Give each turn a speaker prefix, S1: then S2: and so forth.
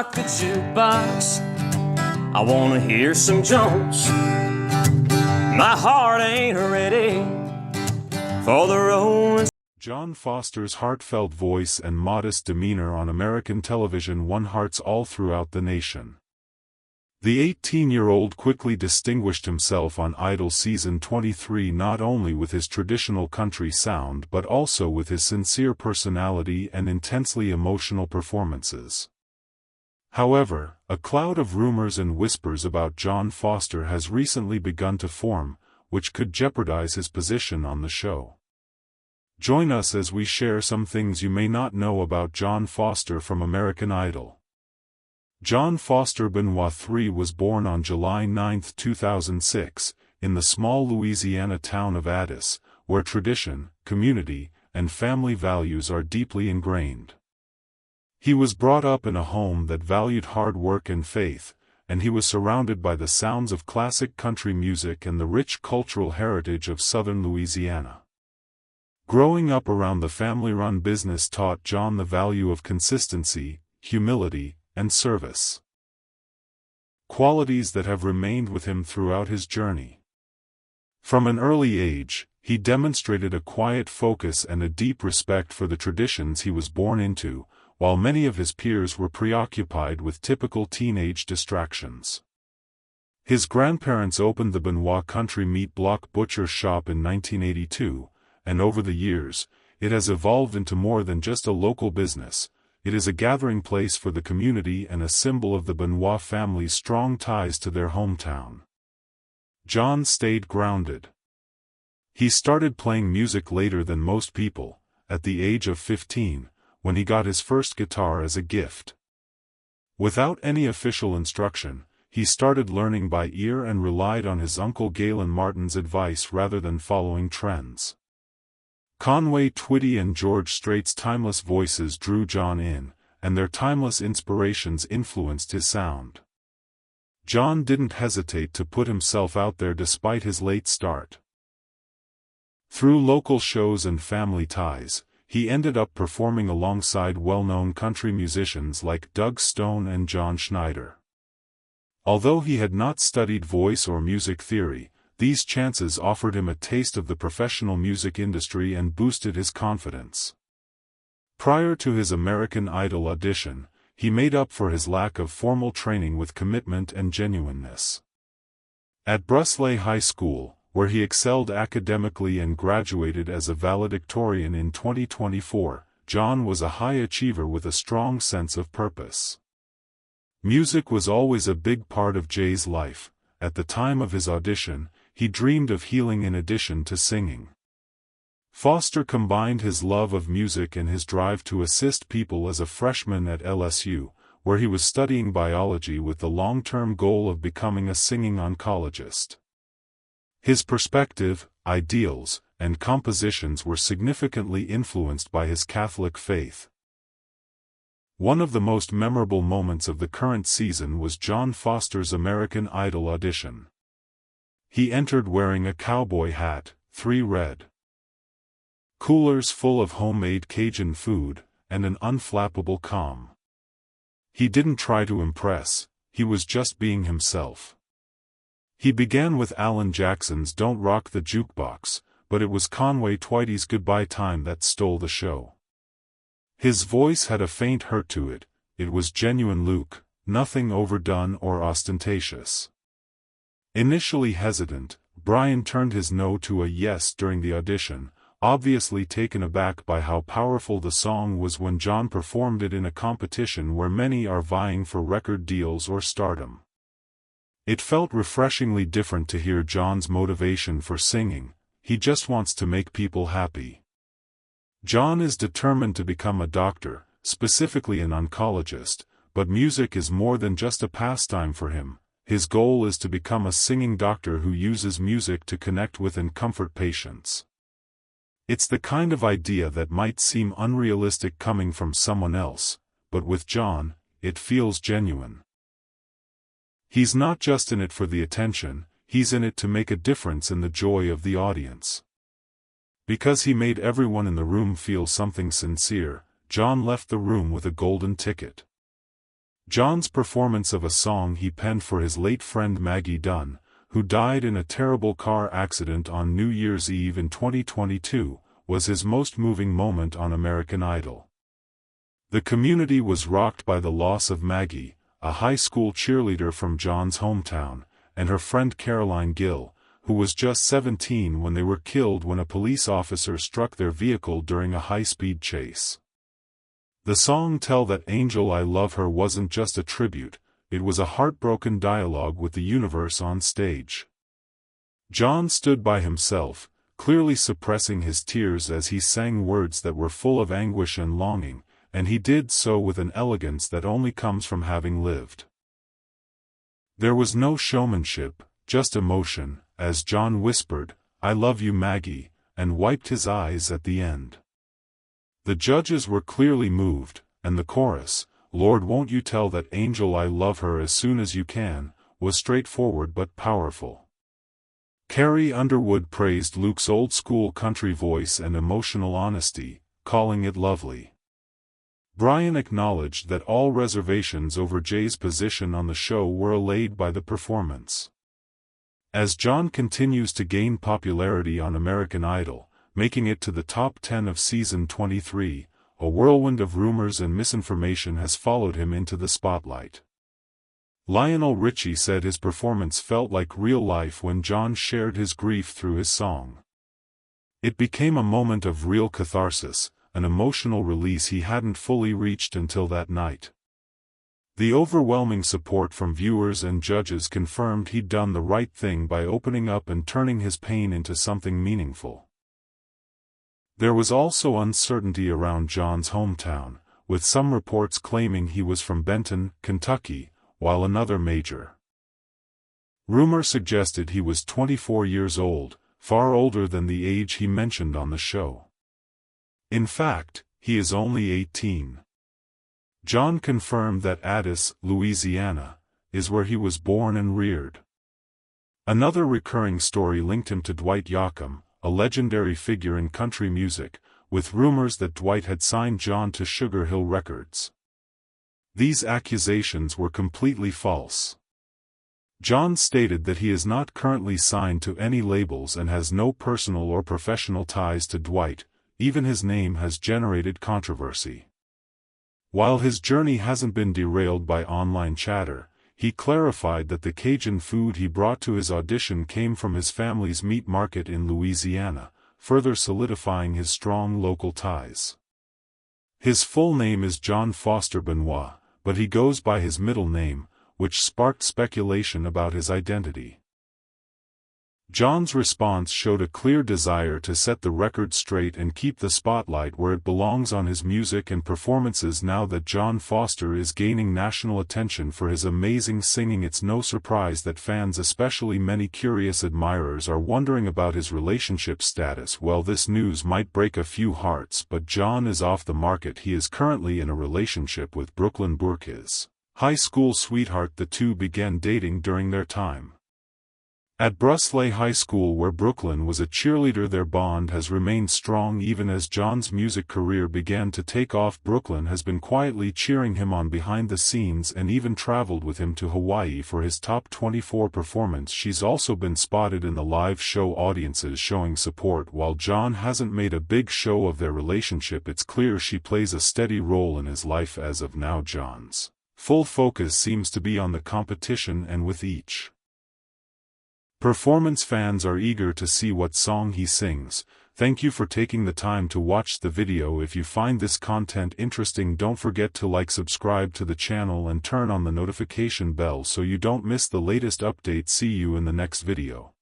S1: rock the jukebox. I wanna hear some Jones. My heart ain't ready for the Rolling.
S2: John Foster's heartfelt voice and modest demeanor on American television won hearts all throughout the nation. The 18-year-old quickly distinguished himself on Idol Season 23 not only with his traditional country sound but also with his sincere personality and intensely emotional performances. However, a cloud of rumors and whispers about John Foster has recently begun to form, which could jeopardize his position on the show. Join us as we share some things you may not know about John Foster from American Idol. John Foster Benoit III was born on July 9, 2006, in the small Louisiana town of Addis, where tradition, community, and family values are deeply ingrained. He was brought up in a home that valued hard work and faith, and he was surrounded by the sounds of classic country music and the rich cultural heritage of southern Louisiana. Growing up around the family-run business taught John the value of consistency, humility, and service. Qualities that have remained with him throughout his journey. From an early age, he demonstrated a quiet focus and a deep respect for the traditions he was born into, while many of his peers were preoccupied with typical teenage distractions. His grandparents opened the Benoit Country Meat Block Butcher Shop in 1982, and over the years, it has evolved into more than just a local business. It is a gathering place for the community and a symbol of the Benoit family's strong ties to their hometown. John stayed grounded. He started playing music later than most people, at the age of 15, when he got his first guitar as a gift. Without any official instruction, he started learning by ear and relied on his uncle Galen Martin's advice rather than following trends. Conway Twitty and George Strait's timeless voices drew John in, and their timeless inspirations influenced his sound. John didn't hesitate to put himself out there despite his late start. Through local shows and family ties, he ended up performing alongside well-known country musicians like Doug Stone and John Schneider. Although he had not studied voice or music theory, these chances offered him a taste of the professional music industry and boosted his confidence. Prior to his American Idol audition, he made up for his lack of formal training with commitment and genuineness. At Brusley High School, where he excelled academically and graduated as a valedictorian in 2024, John was a high achiever with a strong sense of purpose. Music was always a big part of Jay's life. At the time of his audition, he dreamed of healing in addition to singing. Foster combined his love of music and his drive to assist people as a freshman at LSU, where he was studying biology with the long-term goal of becoming a singing oncologist. His perspective, ideals, and compositions were significantly influenced by his Catholic faith. One of the most memorable moments of the current season was John Foster's American Idol audition. He entered wearing a cowboy hat, 3 red coolers full of homemade Cajun food, and an unflappable calm. He didn't try to impress, he was just being himself. He began with Alan Jackson's Don't Rock the Jukebox, but it was Conway Twitty's Goodbye Time that stole the show. His voice had a faint hurt to it, it was genuine Luke, nothing overdone or ostentatious. Initially hesitant, Brian turned his no to a yes during the audition, obviously taken aback by how powerful the song was when John performed it in a competition where many are vying for record deals or stardom. It felt refreshingly different to hear John's motivation for singing. He just wants to make people happy. John is determined to become a doctor, specifically an oncologist, but music is more than just a pastime for him. His goal is to become a singing doctor who uses music to connect with and comfort patients. It's the kind of idea that might seem unrealistic coming from someone else, but with John, it feels genuine. He's not just in it for the attention, he's in it to make a difference in the joy of the audience. Because he made everyone in the room feel something sincere, John left the room with a golden ticket. John's performance of a song he penned for his late friend Maggie Dunn, who died in a terrible car accident on New Year's Eve in 2022, was his most moving moment on American Idol. The community was rocked by the loss of Maggie, a high school cheerleader from John's hometown, and her friend Caroline Gill, who was just 17 when they were killed when a police officer struck their vehicle during a high-speed chase. The song "Tell That Angel I Love Her" wasn't just a tribute, it was a heartbroken dialogue with the universe on stage. John stood by himself, clearly suppressing his tears as he sang words that were full of anguish and longing, and he did so with an elegance that only comes from having lived. There was no showmanship, just emotion, as John whispered, "I love you, Maggie," and wiped his eyes at the end. The judges were clearly moved, and the chorus, "Lord, won't you tell that angel I love her as soon as you can," was straightforward but powerful. Carrie Underwood praised Luke's old-school country voice and emotional honesty, calling it lovely. Brian acknowledged that all reservations over Jay's position on the show were allayed by the performance. As John continues to gain popularity on American Idol, making it to the top 10 of season 23, a whirlwind of rumors and misinformation has followed him into the spotlight. Lionel Richie said his performance felt like real life when John shared his grief through his song. It became a moment of real catharsis, an emotional release he hadn't fully reached until that night. The overwhelming support from viewers and judges confirmed he'd done the right thing by opening up and turning his pain into something meaningful. There was also uncertainty around John's hometown, with some reports claiming he was from Benton, Kentucky, while another major rumor suggested he was 24 years old, far older than the age he mentioned on the show. In fact, he is only 18. John confirmed that Addis, Louisiana, is where he was born and reared. Another recurring story linked him to Dwight Yoakam, a legendary figure in country music, with rumors that Dwight had signed John to Sugar Hill Records. These accusations were completely false. John stated that he is not currently signed to any labels and has no personal or professional ties to Dwight. Even his name has generated controversy. While his journey hasn't been derailed by online chatter, he clarified that the Cajun food he brought to his audition came from his family's meat market in Louisiana, further solidifying his strong local ties. His full name is JohnFoster Benoit, but he goes by his middle name, which sparked speculation about his identity. John's response showed a clear desire to set the record straight and keep the spotlight where it belongs on his music and performances. Now that JohnFoster is gaining national attention for his amazing singing, it's no surprise that fans, especially many curious admirers, are wondering about his relationship status. Well, this news might break a few hearts, but John is off the market. He is currently in a relationship with Brooklyn Burke, his high school sweetheart. The two began dating during their time at Brusley High School, where Brooklyn was a cheerleader. Their bond has remained strong even as John's music career began to take off. Brooklyn has been quietly cheering him on behind the scenes and even traveled with him to Hawaii for his top 24 performance. She's also been spotted in the live show audiences showing support. While John hasn't made a big show of their relationship, it's clear she plays a steady role in his life as of now. John's full focus seems to be on the competition, and with each performance, fans are eager to see what song he sings. Thank you for taking the time to watch the video. If you find this content interesting, don't forget to like, subscribe to the channel and turn on the notification bell so you don't miss the latest updates. See you in the next video.